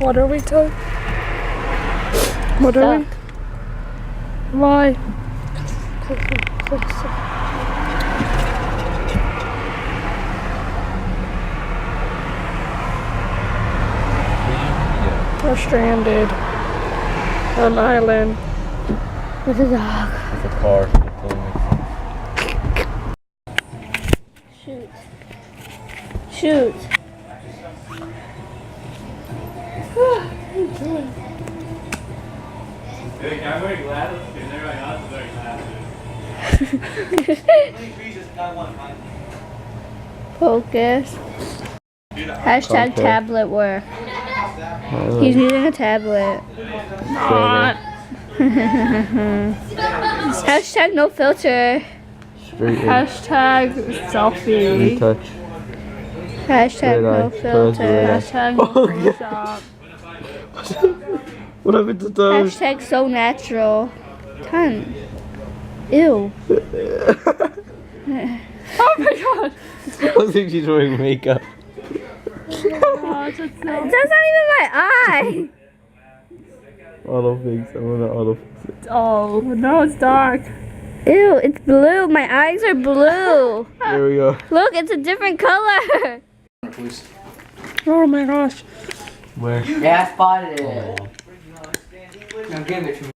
What are we doing? What are we? Why? We're stranded on an island with a dog. With a car. Shoot. Shoot. Hey, can I wear glasses? Because everybody else is wearing glasses. Focus. Hashtag tablet work. He's using a tablet. Hashtag no filter. Straight in. Hashtag selfie. Retouch. Hashtag no filter. Hashtag no Photoshop. What happened to those? Hashtag so natural. Ton. Ew. Oh my god. I don't think she's wearing makeup. Oh, it's a That's not even my eye. Autofix. I want to autofix it. Oh, no, it's dark. Ew, it's blue. My eyes are blue. There we go. Look, it's a different color. Oh my gosh. Where? Yeah, I spotted it. Now give it to me.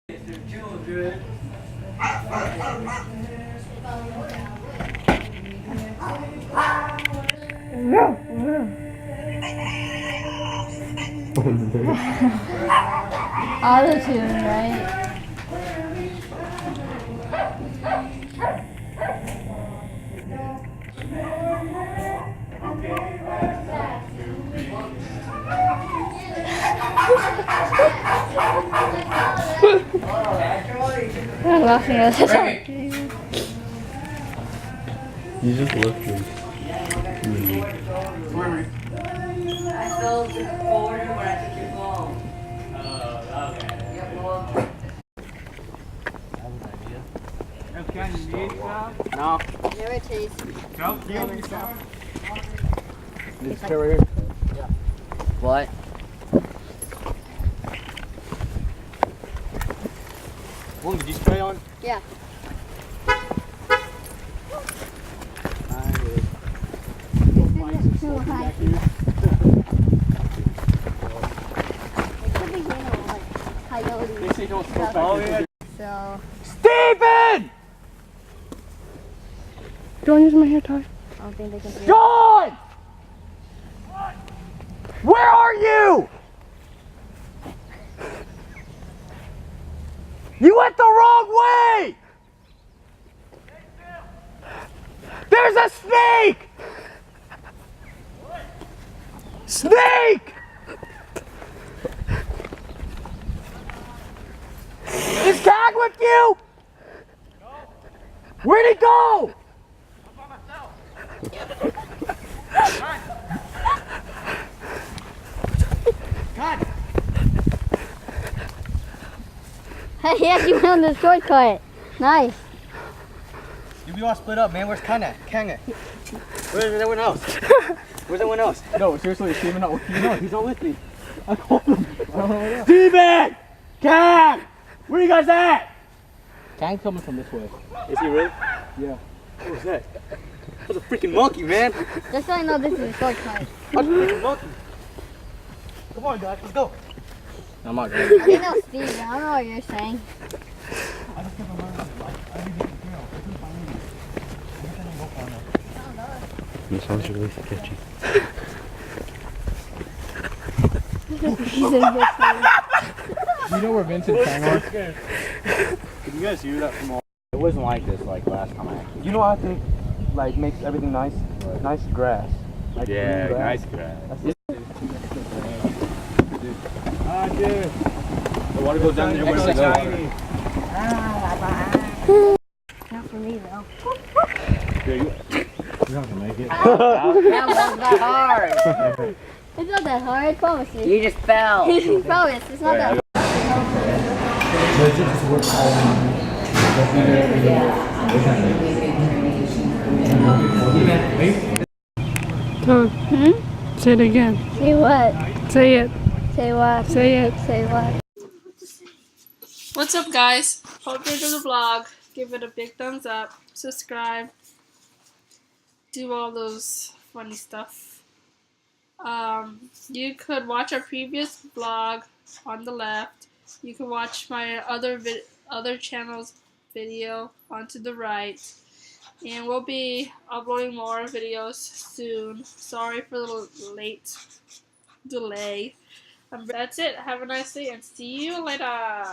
Auto-tune, right? I'm laughing at that. You just look good. I filled the folder when I took your phone. No. Never taste. No. This chair right here. What? Well, did you spray on? Yeah. So high. It could be, like coyotes. They say don't smoke Oh, back there. So, Steven! Do you want to use my hair tie? I don't think they can do John! Where are you? You went the wrong way! There's a snake! Snake! Is Cag with you? Where'd he go? Hey, he actually went on the shortcut. Nice. We all split up, man. Where's Kanga? Where's everyone else? Where's everyone else? No, seriously, is Steven not with you? No, he's not with me. I called him. Steven! Kang! Where you guys at? Kang's coming from this way. Is he really? Yeah. What was that? That was a freaking monkey, man. Just so you know, this is a shortcut. That was a freaking monkey. Come on, guys, let's go. I'm not going. You know, Steve, I don't know what you're saying. It sounds really sketchy. You know where Vincent Kang was? Did you guys hear that from all? It wasn't like this like last time I actually. You know what I think like makes everything nice? What? Nice grass. Like Yeah, green grass. nice grass. Ah, dude. The water goes down there where Extra it goes. tiny. Not for me, though. You're not gonna make it. That wasn't that hard. It's not that hard, I promise you. You just fell. Promise, it's not that hard. Say it again. Say what? Say it. Say what? Say it. Say what? What's up, guys? Hope you enjoyed the vlog. Give it a big thumbs up. Subscribe. Do all those funny stuff. You could watch our previous vlog on the left. You can watch my other channel's video onto the right. And we'll be uploading more videos soon. Sorry for the late delay. That's it. Have a nice day and see you later.